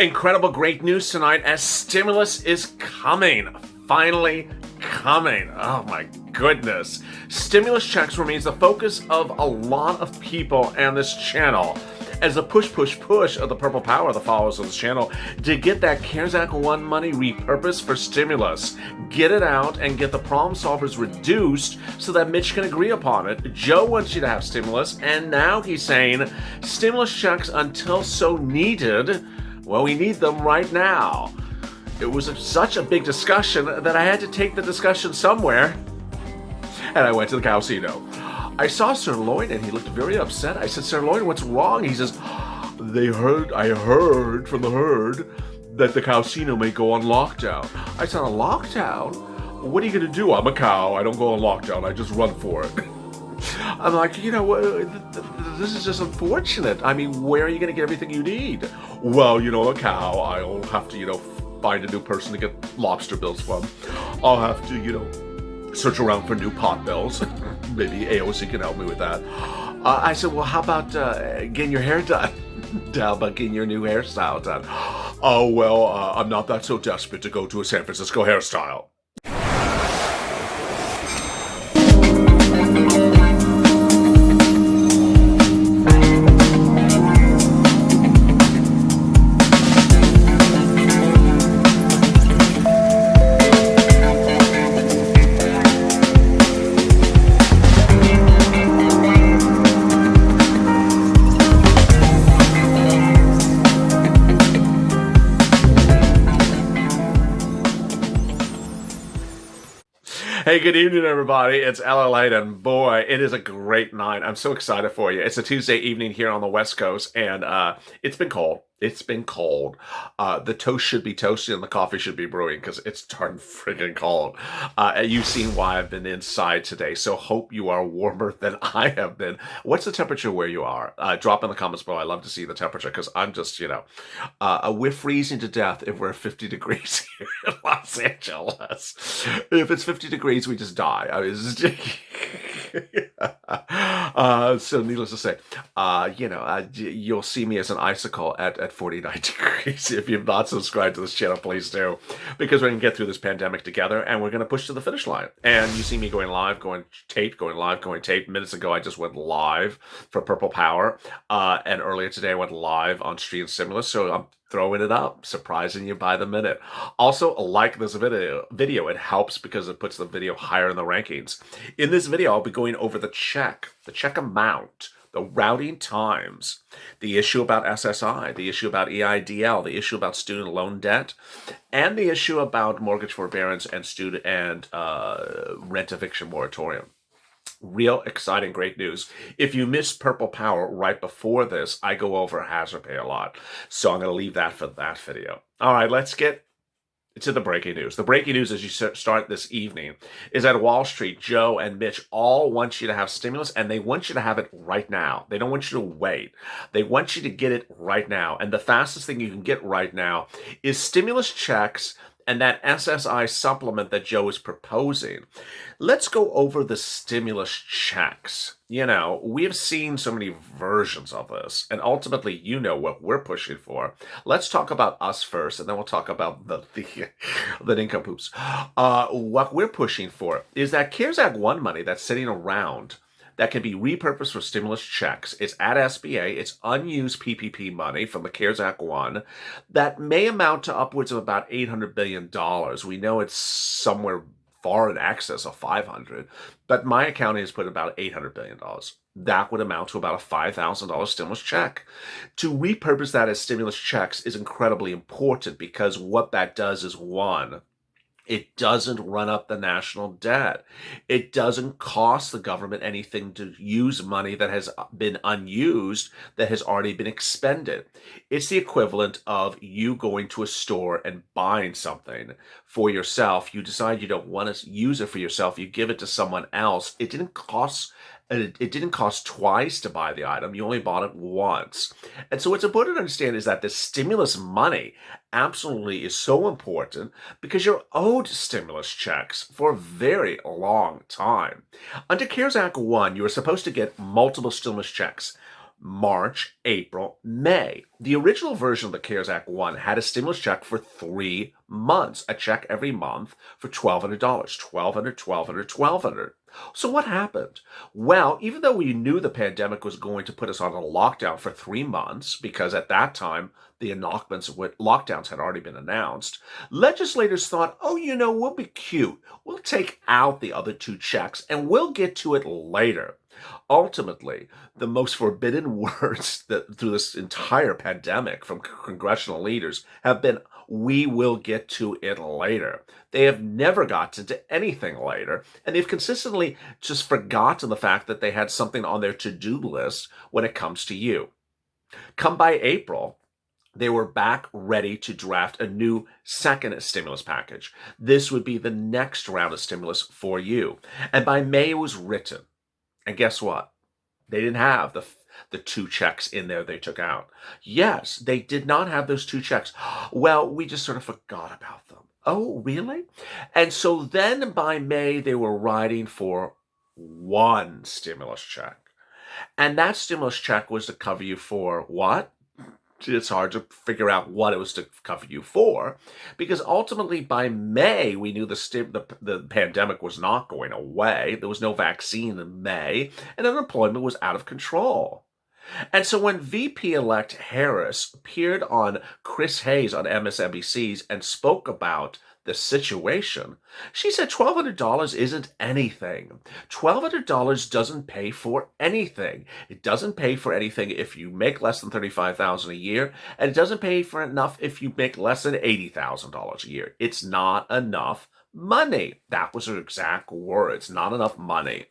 Incredible great news tonight as stimulus is coming. Finally coming. Oh my goodness. Stimulus checks remains the focus of a lot of people and this channel. As the push of the Purple Power, the followers of this channel, to get that CARES Act 1 money repurposed for stimulus. Get it out and get the problem solvers reduced so that Mitch can agree upon it. Joe wants you to have stimulus, and now he's saying stimulus checks until so needed. Well, we need them right now. It was such a big discussion that I had to take the discussion somewhere, and I went to the casino. I saw Sirloin and he looked very upset. I said, Sirloin, what's wrong? He says, I heard from the herd that the casino may go on lockdown. I said, on lockdown? What are you going to do? I'm a cow. I don't go on lockdown. I just run for it. I'm like, this is just unfortunate. I mean, where are you going to get everything you need? Well, a cow, I'll have to, find a new person to get lobster bills from. I'll have to, search around for new pot bells. Maybe AOC can help me with that. I said, well, how about getting your hair done? How about getting your new hairstyle done? Oh, well, I'm not that so desperate to go to a San Francisco hairstyle. Hey, good evening, everybody. It's LALATE, and boy, it is a great night. I'm so excited for you. It's a Tuesday evening here on the West Coast, and it's been cold. It's been cold. The toast should be toasty and the coffee should be brewing because it's darn friggin' cold. You've seen why I've been inside today, so hope you are warmer than I have been. What's the temperature where you are? Drop in the comments below. I love to see the temperature because I'm just, we're freezing to death if we're 50 degrees here in Los Angeles. If it's 50 degrees, we just die. I mean, so needless to say, you'll see me as an icicle at 49 degrees. If you've not subscribed to this channel, please do, because we're going to get through this pandemic together and we're going to push to the finish line. And you see me going live, going taped, going live, going taped. Minutes ago, I just went live for Purple Power. And earlier today, I went live on Stream Stimulus. So I'm throwing it up, surprising you by the minute. Also, like this video. It helps because it puts the video higher in the rankings. In this video, I'll be going over the check amount, the routing times, the issue about SSI, the issue about EIDL, the issue about student loan debt, and the issue about mortgage forbearance and student and rent eviction moratorium. Real exciting, great news. If you missed Purple Power right before this, I go over hazard pay a lot. So I'm going to leave that for that video. All right, let's get to the breaking news. The breaking news as you start this evening is that Wall Street, Joe and Mitch all want you to have stimulus, and they want you to have it right now. They don't want you to wait. They want you to get it right now. And the fastest thing you can get right now is stimulus checks and that SSI supplement that Joe is proposing. Let's go over the stimulus checks. We have seen so many versions of this, and ultimately, what we're pushing for. Let's talk about us first, and then we'll talk about the nincompoops. What we're pushing for is that CARES Act 1 money that's sitting around that can be repurposed for stimulus checks. It's at SBA. It's unused PPP money from the CARES Act 1 that may amount to upwards of about $800 billion. We know it's somewhere far in excess of 500, but my accounting has put about $800 billion. That would amount to about a $5,000 stimulus check. To repurpose that as stimulus checks is incredibly important because what that does is, one, it doesn't run up the national debt. It doesn't cost the government anything to use money that has been unused, that has already been expended. It's the equivalent of you going to a store and buying something for yourself. You decide you don't want to use it for yourself. You give it to someone else. It didn't cost twice to buy the item. You only bought it once. And so what's important to understand is that the stimulus money absolutely is so important because you're owed stimulus checks for a very long time. Under CARES Act 1, you were supposed to get multiple stimulus checks. March, April, May. The original version of the CARES Act 1 had a stimulus check for 3 months, a check every month for $1,200, $1,200. So what happened? Well, even though we knew the pandemic was going to put us on a lockdown for 3 months, because at that time the lockdowns had already been announced, legislators thought, oh, we'll be cute. We'll take out the other 2 checks and we'll get to it later. Ultimately, the most forbidden words that through this entire pandemic from congressional leaders have been, we will get to it later. They have never gotten to anything later, and they've consistently just forgotten the fact that they had something on their to-do list when it comes to you. Come by April, they were back ready to draft a new second stimulus package. This would be the next round of stimulus for you. And by May, it was written. And guess what? They didn't have the 2 checks in there they took out. Yes, they did not have those 2 checks. Well, we just sort of forgot about them. Oh, really? And so then by May, they were writing for 1 stimulus check. And that stimulus check was to cover you for what? It's hard to figure out what it was to cover you for, because ultimately by May, we knew the pandemic was not going away. There was no vaccine in May, and unemployment was out of control. And so when VP-elect Harris appeared on Chris Hayes on MSNBC's and spoke about the situation, she said $1,200 isn't anything. $1,200 doesn't pay for anything. It doesn't pay for anything if you make less than $35,000 a year, and it doesn't pay for enough if you make less than $80,000 a year. It's not enough money. That was her exact words, not enough money.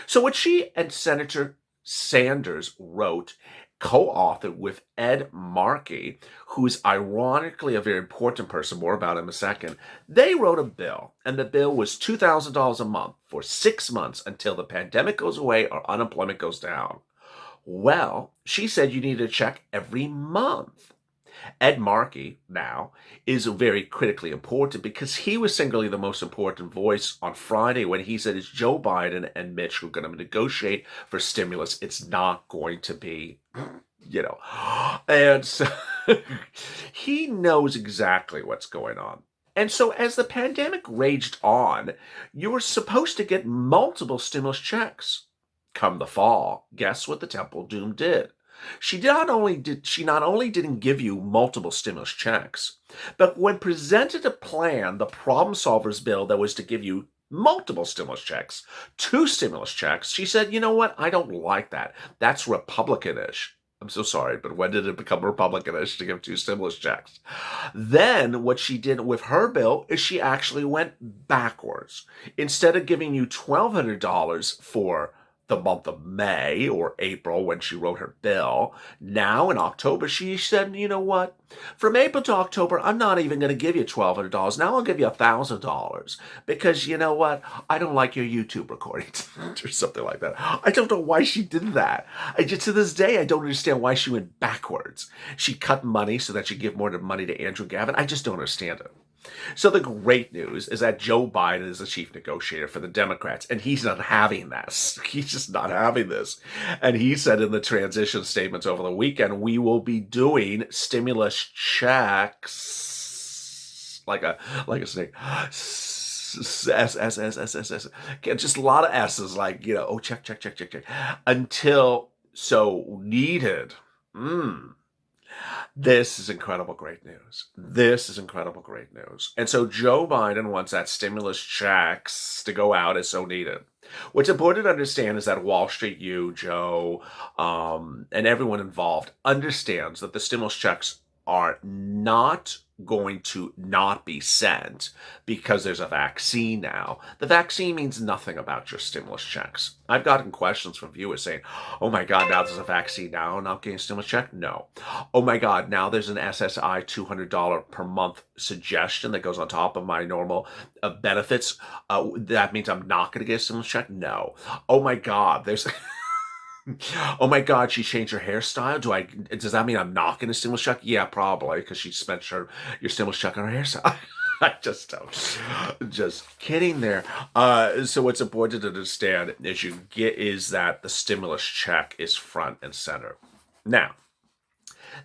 So what she and Senator Sanders wrote, co-authored with Ed Markey, who's ironically a very important person, more about him in a second. They wrote a bill, and the bill was $2,000 a month for 6 months until the pandemic goes away or unemployment goes down. Well, she said you need a check every month. Ed Markey now is very critically important because he was singularly the most important voice on Friday when he said it's Joe Biden and Mitch who are going to negotiate for stimulus. It's not going to be, And so he knows exactly what's going on. And so as the pandemic raged on, you were supposed to get multiple stimulus checks. Come the fall, guess what the Temple Doom did? She not only didn't give you multiple stimulus checks, but when presented a plan, the problem solvers bill that was to give you multiple stimulus checks, 2 stimulus checks, she said, you know what? I don't like that. That's Republican-ish. I'm so sorry, but when did it become Republican-ish to give 2 stimulus checks? Then what she did with her bill is she actually went backwards. Instead of giving you $1,200 for the month of May or April when she wrote her bill, now in October she said, you know what? From April to October, I'm not even going to give you $1,200. Now I'll give you $1,000 because you know what? I don't like your YouTube recordings or something like that. I don't know why she did that. To this day, I don't understand why she went backwards. She cut money so that she'd give more money to Andrew Gavin. I just don't understand it. So the great news is that Joe Biden is the chief negotiator for the Democrats, and he's not having this. He's just not having this. And he said in the transition statements over the weekend, we will be doing stimulus checks like a snake. S, just a lot of S's, like, check, until so needed. This is incredible great news. And so Joe Biden wants that stimulus checks to go out as so needed. What's important to understand is that Wall Street, you, Joe, and everyone involved understands that the stimulus checks are not going to not be sent because there's a vaccine now. The vaccine means nothing about your stimulus checks. I've gotten questions from viewers saying, oh my God, now there's a vaccine now and I'm getting a stimulus check? No. Oh my God, now there's an SSI $200 per month suggestion that goes on top of my normal benefits. That means I'm not going to get a stimulus check? No. Oh my God, there's... Oh my God, she changed her hairstyle. Does that mean I'm not getting a stimulus check? Yeah, probably, because she spent your stimulus check on her hairstyle. I just don't. Just kidding there. So what's important to understand is that the stimulus check is front and center. Now,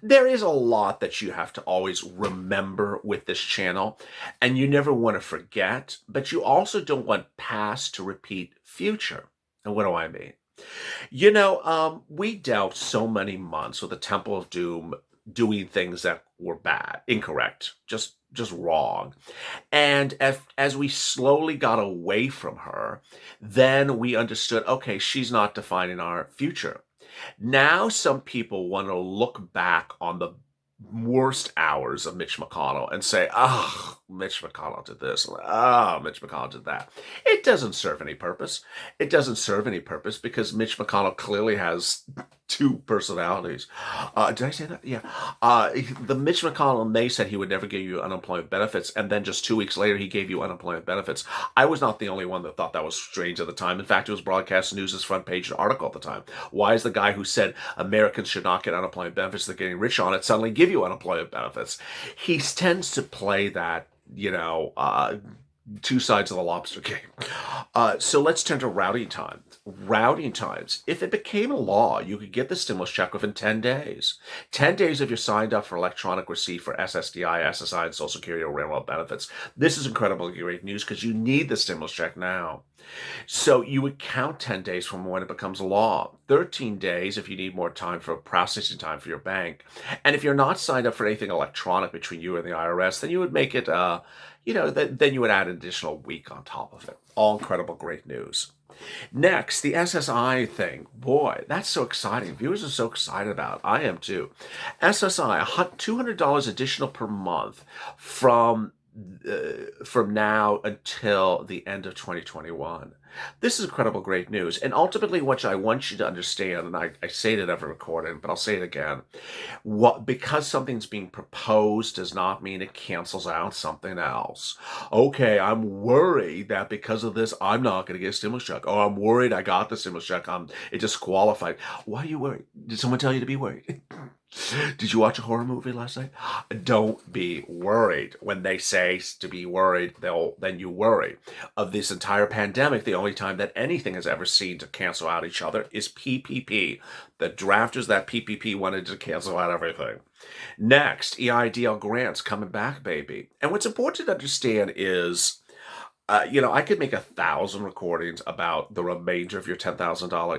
there is a lot that you have to always remember with this channel, and you never want to forget, but you also don't want past to repeat future. And what do I mean? We dealt so many months with the Temple of Doom doing things that were bad, incorrect, just wrong. And as we slowly got away from her, then we understood, okay, she's not defining our future. Now some people want to look back on the worst hours of Mitch McConnell and say, oh, Mitch McConnell did this, oh, Mitch McConnell did that. It doesn't serve any purpose. It doesn't serve any purpose because Mitch McConnell clearly has two personalities. Did I say that? Yeah. The Mitch McConnell May said he would never give you unemployment benefits, and then just 2 weeks later, he gave you unemployment benefits. I was not the only one that thought that was strange at the time. In fact, it was Broadcast News' front page article at the time. Why is the guy who said Americans should not get unemployment benefits, they're getting rich on it, suddenly give you unemployment benefits? He tends to play that, two sides of the lobster game. So let's turn to routing times. Routing times. If it became a law, you could get the stimulus check within 10 days. 10 days if you're signed up for electronic receipt for SSDI, SSI, and Social Security or Railroad benefits. This is incredibly great news because you need the stimulus check now. So you would count 10 days from when it becomes a law. 13 days if you need more time for processing time for your bank. And if you're not signed up for anything electronic between you and the IRS, then you would make it, then you would add an additional week on top of it. All incredible great news. Next, the SSI thing. Boy, that's so exciting. Viewers are so excited about it. I am too. SSI, $200 additional per month from now until the end of 2021. This is incredible great news. And ultimately, what I want you to understand, and I say it in every recording, but I'll say it again, because something's being proposed does not mean it cancels out something else. Okay, I'm worried that because of this, I'm not going to get a stimulus check. Oh, I'm worried I got the stimulus check. It disqualified. Why are you worried? Did someone tell you to be worried? Did you watch a horror movie last night? Don't be worried. When they say to be worried, then you worry. Of this entire pandemic, the only time that anything has ever seen to cancel out each other is PPP. The drafters that PPP wanted to cancel out everything. Next, EIDL grants coming back, baby. And what's important to understand is, I could make 1,000 recordings about the remainder of your $10,000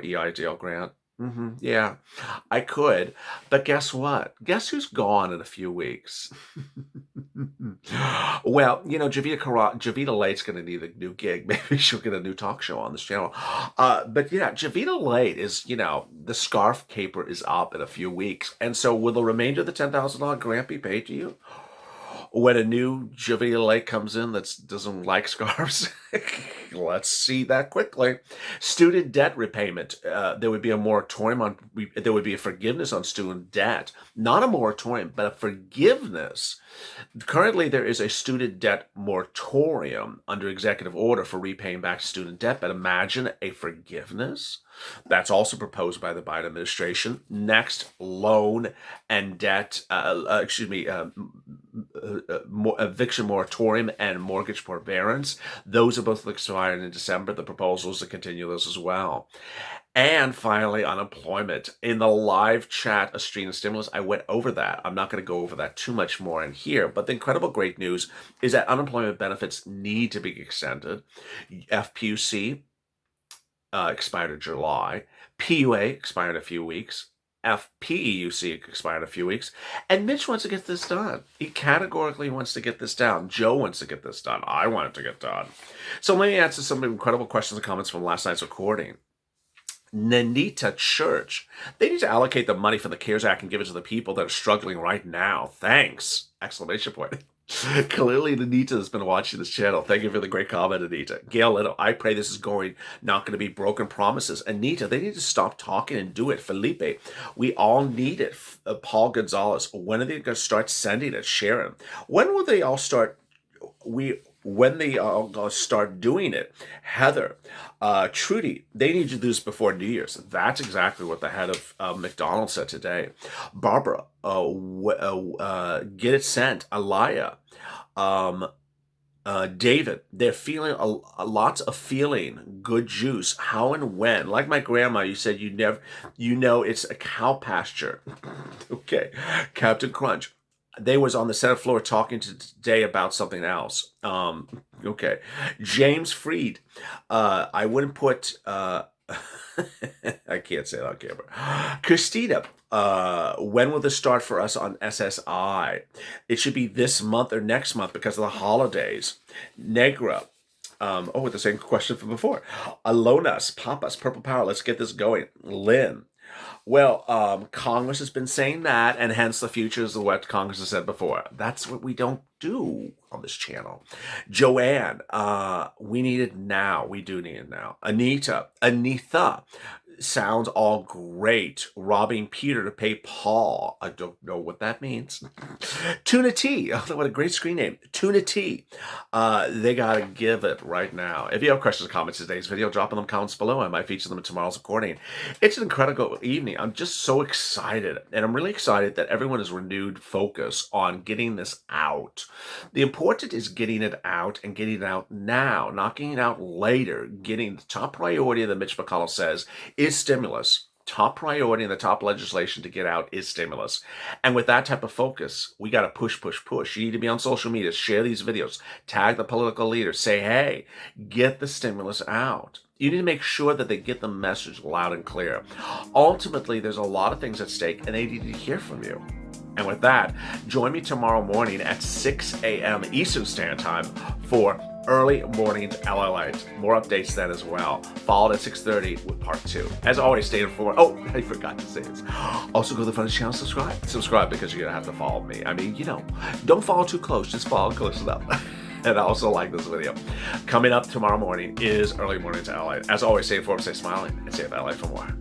EIDL grant. Yeah, I could. But guess what? Guess who's gone in a few weeks? Well, Javita LALATE's going to need a new gig. Maybe she'll get a new talk show on this channel. But yeah, Javita LALATE is, the scarf caper is up in a few weeks. And so will the remainder of the $10,000 grant be paid to you? When a new Javita LALATE comes in that doesn't like scarves? Let's see that quickly. Student debt repayment. There would be a moratorium there would be a forgiveness on student debt. Not a moratorium, but a forgiveness. Currently, there is a student debt moratorium under executive order for repaying back student debt, but imagine a forgiveness. That's also proposed by the Biden administration. Next, loan and debt, eviction moratorium and mortgage forbearance. Those are both expiring in December. The proposal is to continue those as well. And finally, unemployment. In the live chat, a stream of stimulus, I went over that. I'm not going to go over that too much more in here. But the incredible great news is that unemployment benefits need to be extended. FPUC expired in July. PUA expired in a few weeks. FPEUC expired in a few weeks. And Mitch wants to get this done. He categorically wants to get this done. Joe wants to get this done. I want it to get done. So let me answer some incredible questions and comments from last night's recording. Nanita Church. They need to allocate the money from the CARES Act and give it to the people that are struggling right now. Thanks! Exclamation point. Clearly, Anita has been watching this channel. Thank you for the great comment, Anita. Gail Little, I pray this is not going to be broken promises. Anita, they need to stop talking and do it. Felipe, we all need it. Paul Gonzalez, when are they going to start sending it? Sharon, when will they all start? When they all start doing it? Heather, Trudy, they need to do this before New Year's. That's exactly what the head of McDonald's said today. Barbara, get it sent. Alaya, David, they're feeling lots of feeling good juice. How and when? Like my grandma, you said it's a cow pasture. Okay, Captain Crunch. They was on the Senate floor talking today about something else. Okay, James Freed. I wouldn't put. I can't say that on camera. Christina, when will this start for us on SSI? It should be this month or next month because of the holidays. Negra. The same question from before. Alonas, Papas, Purple Power, let's get this going. Lynn. Well, Congress has been saying that, and hence the future is what Congress has said before. That's what we don't do on this channel. Joanne, we need it now. We do need it now. Anitha, sounds all great. Robbing Peter to pay Paul. I don't know what that means. Tuna T. Oh, what a great screen name. Tuna T. They got to give it right now. If you have questions or comments in today's video, drop them in the comments below. I might feature them in tomorrow's recording. It's an incredible evening. I'm just so excited. And I'm really excited that everyone has renewed focus on getting this out. The important is getting it out and getting it out now, not getting it out later. Getting the top priority that Mitch McConnell says is stimulus. Top priority in the top legislation to get out is stimulus. And with that type of focus, we got to push, push, push. You need to be on social media, share these videos, tag the political leaders, say, hey, get the stimulus out. You need to make sure that they get the message loud and clear. Ultimately, there's a lot of things at stake, and they need to hear from you. And with that, join me tomorrow morning at 6 a.m. Eastern Standard Time for Early Mornings LALATE. More updates then as well. Followed at 6:30 with part 2. As always, stay informed. Oh, I forgot to say this. Also, go to the front of the channel, subscribe. Subscribe because you're going to have to follow me. I mean, don't follow too close. Just follow close enough. And also like this video. Coming up tomorrow morning is Early Mornings LALATE. As always, stay informed, stay smiling, and stay LA for more.